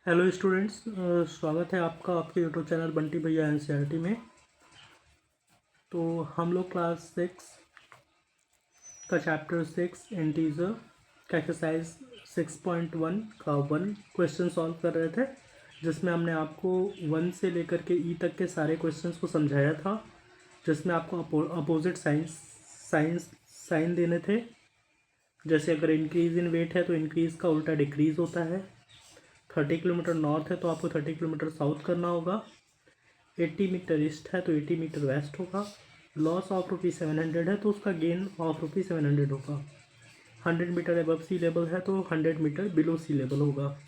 Hello students, स्वागत है आपका आपके यूट्यूब चैनल बंटी भैया एनसीईआरटी में। तो हम लोग क्लास 6 का चैप्टर 6 इंटीजर का एक्सरसाइज 6.1 का 1 क्वेश्चन सॉल्व कर रहे थे, जिसमें हमने आपको 1 से लेकर के ई तक के सारे क्वेश्चंस को समझाया था, जिसमें आपको अपोजिट साइन देने थे। जैसे अगर इंक्रीज़ इन वेट है तो इंक्रीज़ का उल्टा डिक्रीज़ होता है। 30 किलोमीटर नॉर्थ है तो आपको 30 किलोमीटर साउथ करना होगा। 80 मीटर ईस्ट है तो 80 मीटर वेस्ट होगा। लॉस ऑफ ₹700 है तो उसका गेन ऑफ ₹700 होगा। 100 मीटर अबव सी लेवल है तो 100 मीटर बिलो सी लेवल होगा।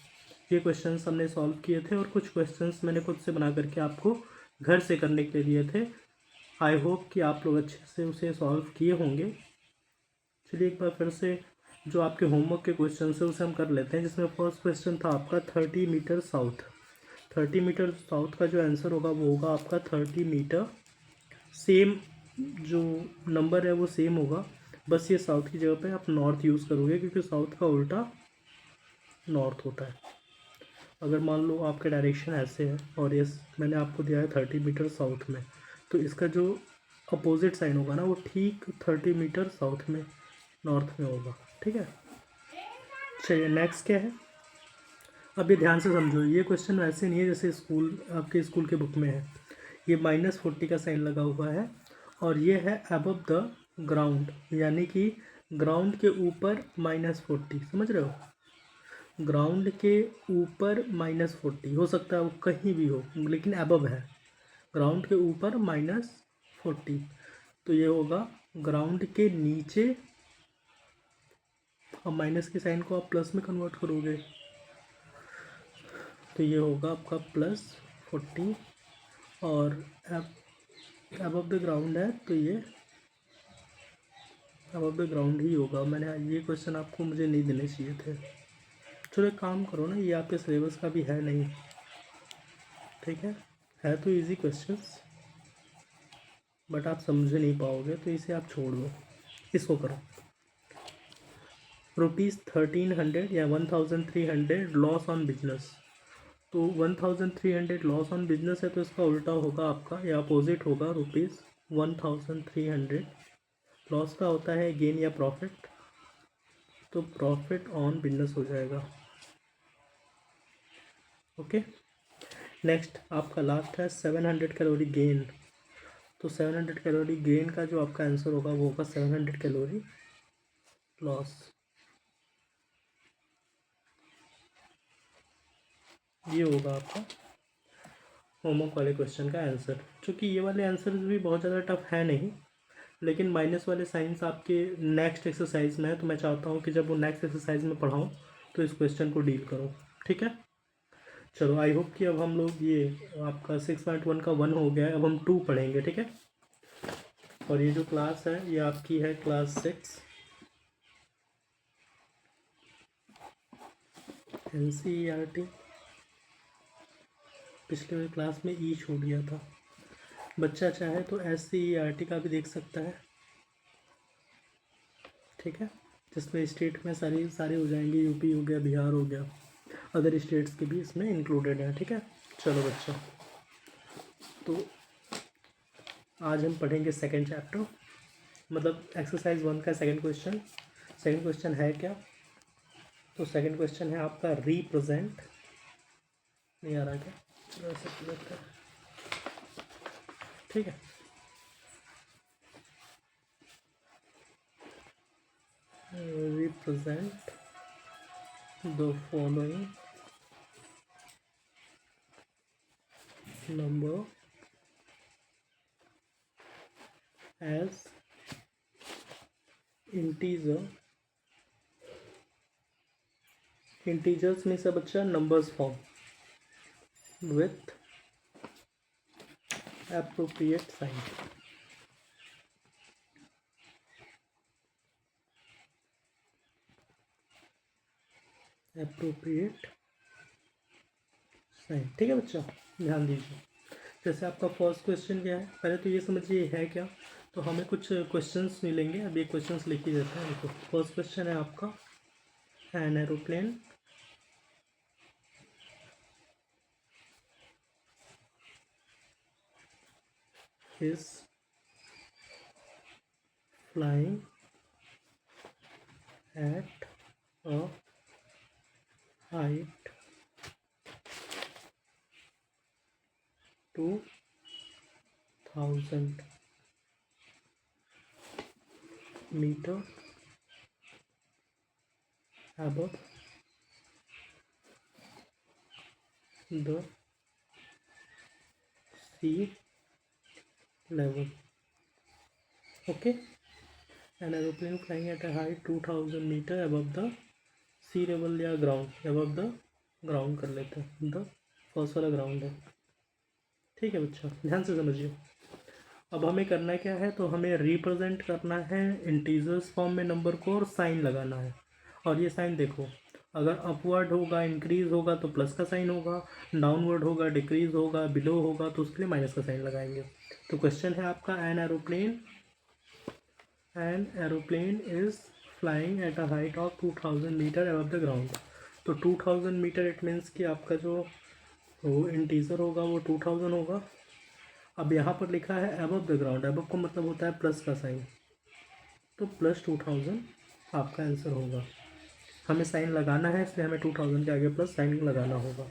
ये क्वेश्चंस हमने सॉल्व किए थे और कुछ क्वेश्चंस मैंने खुद से बना करके आपको घर से करने के लिए दिए थे। आई होप कि आप लोग अच्छे से उसे सॉल्व किए होंगे। चलिए एक बार फिर से जो आपके होमवर्क के क्वेश्चन है उसे हम कर लेते हैं, जिसमें फर्स्ट क्वेश्चन था आपका 30 मीटर साउथ। 30 मीटर साउथ का जो आंसर होगा वो होगा आपका 30 मीटर। सेम जो नंबर है वो सेम होगा, बस ये साउथ की जगह पे आप नॉर्थ यूज़ करोगे क्योंकि साउथ का उल्टा नॉर्थ होता है। अगर मान लो आपके डायरेक्शन ऐसे है और ये मैंने आपको दिया है 30 मीटर साउथ में, तो इसका जो अपोजिट साइन होगा ना वो ठीक 30 मीटर साउथ में नॉर्थ में होगा। ठीक है, चलिए नेक्स्ट क्या है। अब ये ध्यान से समझो, ये क्वेश्चन वैसे नहीं है जैसे आपके स्कूल के बुक में है। ये -40 का साइन लगा हुआ है और ये है अबव द ग्राउंड, यानी कि ग्राउंड के ऊपर -40। समझ रहे हो, ग्राउंड के ऊपर -40 हो सकता है वो कहीं भी हो, लेकिन अबव है। ग्राउंड के ऊपर -40 तो ये होगा ग्राउंड के नीचे। अब माइनस के साइन को आप प्लस में कन्वर्ट करोगे तो ये होगा आपका +40 और अबव द ग्राउंड है तो ये अबव द ग्राउंड ही होगा। मैंने ये क्वेश्चन आपको मुझे नहीं देने चाहिए थे। चलो एक काम करो ना, ये आपके सिलेबस का भी है नहीं, ठीक है तो इजी क्वेश्चंस, बट आप समझ नहीं पाओगे तो इसे आप छोड़ दो, इसको करो। ₹1300 या 1300 लॉस ऑन बिजनेस। तो 1300 लॉस ऑन बिजनेस है तो इसका उल्टा होगा आपका या अपोजिट होगा ₹1300। लॉस का होता है गेन या प्रॉफिट, तो प्रॉफिट ऑन बिजनेस हो जाएगा। ओके, नेक्स्ट आपका लास्ट है 700 कैलोरी गेन। तो 700 कैलोरी गेन का जो आपका आंसर होगा वो होगा 700 कैलोरी लॉस। ये होगा आपका होमवर्क वाले क्वेश्चन का आंसर। चूँकि ये वाले आंसर भी बहुत ज़्यादा टफ है नहीं, लेकिन माइनस वाले साइंस आपके नेक्स्ट एक्सरसाइज में है, तो मैं चाहता हूँ कि जब वो नेक्स्ट एक्सरसाइज में पढ़ाऊँ तो इस क्वेश्चन को डील करो। ठीक है, चलो आई होप कि अब हम लोग ये आपका 6.1 का 1 हो गया है, अब हम 2 पढ़ेंगे। ठीक है, और ये जो क्लास है ये आपकी है क्लास 6 एनसीईआरटी। पिछले वाली क्लास में ई छूट गया था, बच्चा चाहे तो एससीईआरटी का भी देख सकता है। ठीक है, जिसमें स्टेट में सारे हो जाएंगे, यूपी हो गया, बिहार हो गया, अदर स्टेट्स के भी इसमें इंक्लूडेड हैं। ठीक है, चलो बच्चों, तो आज हम पढ़ेंगे सेकंड चैप्टर, मतलब एक्सरसाइज 1 का सेकंड क्वेश्चन। सेकंड क्वेश्चन है क्या, तो सेकंड क्वेश्चन है आपका रिप्रेजेंट। नहीं आ रहा क्या, चलो ऐसे कर लेते हैं। ठीक है, represent the following number as integer। Integers में से बच्चा numbers form with appropriate sign. Appropriate sign, ठीक है बच्चा, ध्यान दीजिए। जैसे आपका फर्स्ट क्वेश्चन क्या है, पहले तो ये समझिए है क्या। तो हमें कुछ क्वेश्चंस मिलेंगे, अब ये क्वेश्चंस लिख ही देते हैं। देखो फर्स्ट क्वेश्चन है आपका, an aeroplane is flying at a height 2000 meter above the sea level. Okay, an aeroplane flying at a height 2000 meter above the sea level या ग्राउंड above the ग्राउंड कर लेते हैं, द फर्स्ट वाला ground है। ठीक है बच्चा, ध्यान से समझिए। अब हमें करना क्या है, तो हमें रिप्रेजेंट करना है इंटीजर्स फॉर्म में नंबर को और साइन लगाना है। और ये साइन देखो, अगर अपवर्ड होगा इंक्रीज होगा तो प्लस का साइन होगा, डाउनवर्ड होगा डिक्रीज होगा, बिलो होगा तो उसके लिए माइनस का साइन लगाएंगे। तो क्वेश्चन है आपका, an aeroplane is flying at a height of 2000 metre above the ground. तो 2000 मीटर इट मीन्स कि आपका जो वो इंटीजर होगा वो 2000 होगा। अब यहाँ पर लिखा है अबव द ग्राउंड, अबव का मतलब होता है प्लस का साइन, तो प्लस 2000 आपका आंसर होगा। हमें साइन लगाना है इसलिए हमें 2000 के आगे प्लस साइन लगाना होगा।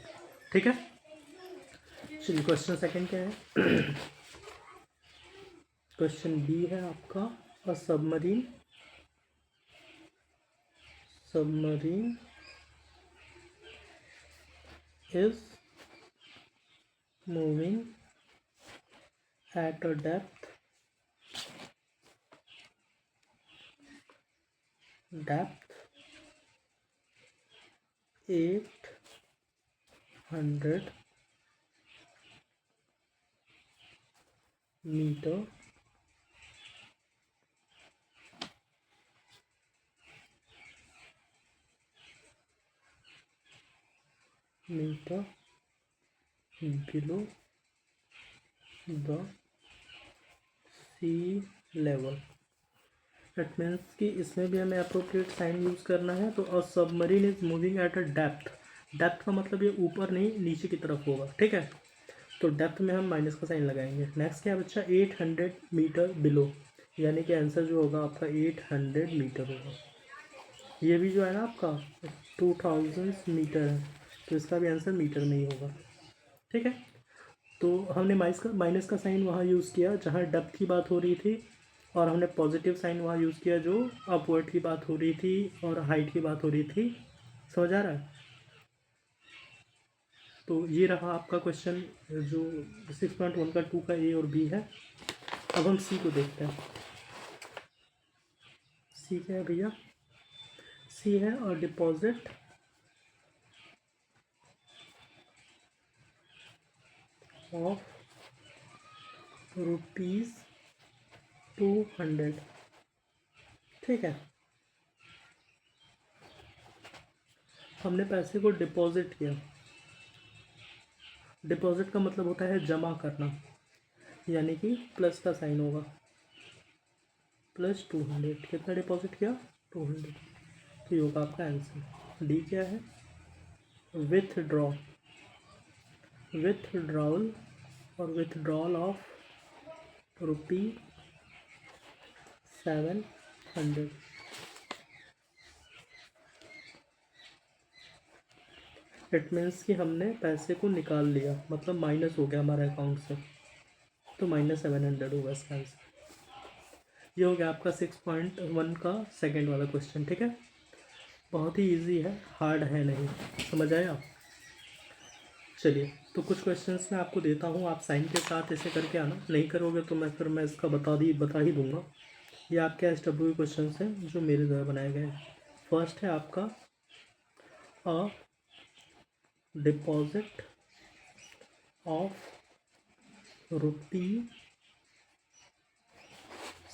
ठीक है, चलिए क्वेश्चन सेकंड क्या है। क्वेश्चन बी है आपका, अ submarine is moving at a depth 800 meter below the sea level। It means कि इसमें भी हमें अप्रोप्रिएट साइन यूज़ करना है। तो अ submarine is moving at a depth, depth का मतलब ये ऊपर नहीं नीचे की तरफ होगा। ठीक है, तो डेप्थ में हम माइनस का साइन लगाएंगे। नेक्स्ट क्या बच्चा, 800 मीटर बिलो, यानी कि आंसर जो होगा आपका 800 मीटर होगा। ये भी जो है ना आपका 2000 मीटर है, तो इसका भी आंसर मीटर में ही होगा। ठीक है, तो हमने माइनस का साइन वहाँ यूज़ किया जहाँ डेप्थ की बात हो रही थी, और हमने पॉजिटिव साइन वहाँ यूज़ किया जो अपवर्ड की बात हो रही थी और हाइट की बात हो रही थी। समझ आ रहा है? तो ये रहा आपका क्वेश्चन जो 6.1 का 2 का ए और बी है। अब हम सी को देखते हैं। सी क्या है भैया, सी है और डिपॉजिट ऑफ ₹200। ठीक है, हमने पैसे को डिपॉजिट किया। डिपॉजिट का मतलब होता है जमा करना, यानी कि प्लस का साइन होगा, प्लस 200। कितना डिपॉजिट किया, 200। तो ये होगा आपका आंसर। डी क्या है, विथड्रॉल और विथड्रॉल ऑफ ₹700। इट मीन्स कि हमने पैसे को निकाल लिया, मतलब माइनस हो गया हमारे अकाउंट से, तो -700 होगा इसका आंसर। ये हो गया आपका 6.1 का सेकंड वाला क्वेश्चन। ठीक है, बहुत ही इजी है, हार्ड है नहीं। समझ आया? चलिए, तो कुछ क्वेश्चंस मैं आपको देता हूँ, आप साइन के साथ ऐसे करके आना, नहीं करोगे तो मैं इसका बता ही दूँगा। ये आपके SW क्वेश्चन हैं जो मेरे द्वारा बनाए गए हैं। फर्स्ट है आपका, अ डिपॉजिट ऑफ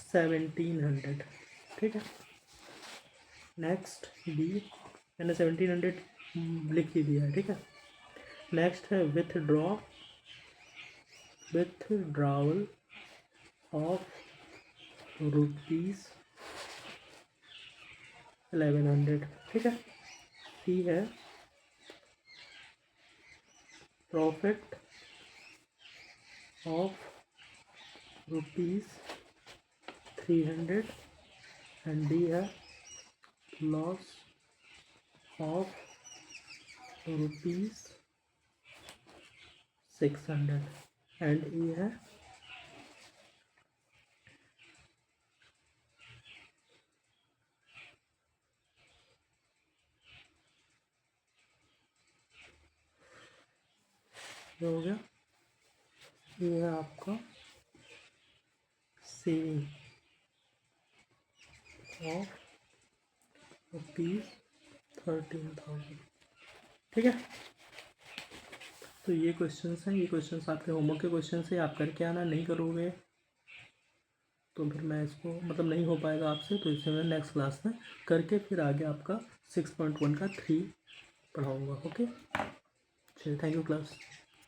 ₹1700। ठीक है, नेक्स्ट बी, मैंने 1700 लिख ही दिया है। ठीक है, नेक्स्ट है विथड्रॉवल ऑफ ₹1100। ठीक है, सी है प्रॉफिट ऑफ ₹300 एंड डी है लॉस ऑफ ₹600 एंड ई है हो गया। ये है आपका सेविंग ऑफ ₹13,000। ठीक है, तो ये क्वेश्चंस हैं, ये क्वेश्चंस आपके होमवर्क के क्वेश्चंस हैं, आप करके आना। नहीं करोगे तो फिर मैं इसको मतलब नहीं हो पाएगा आपसे, तो इसे मैं नेक्स्ट क्लास में करके फिर आगे आपका 6.1 का 3 पढ़ाऊँगा। ओके, चलिए, थैंक यू क्लास।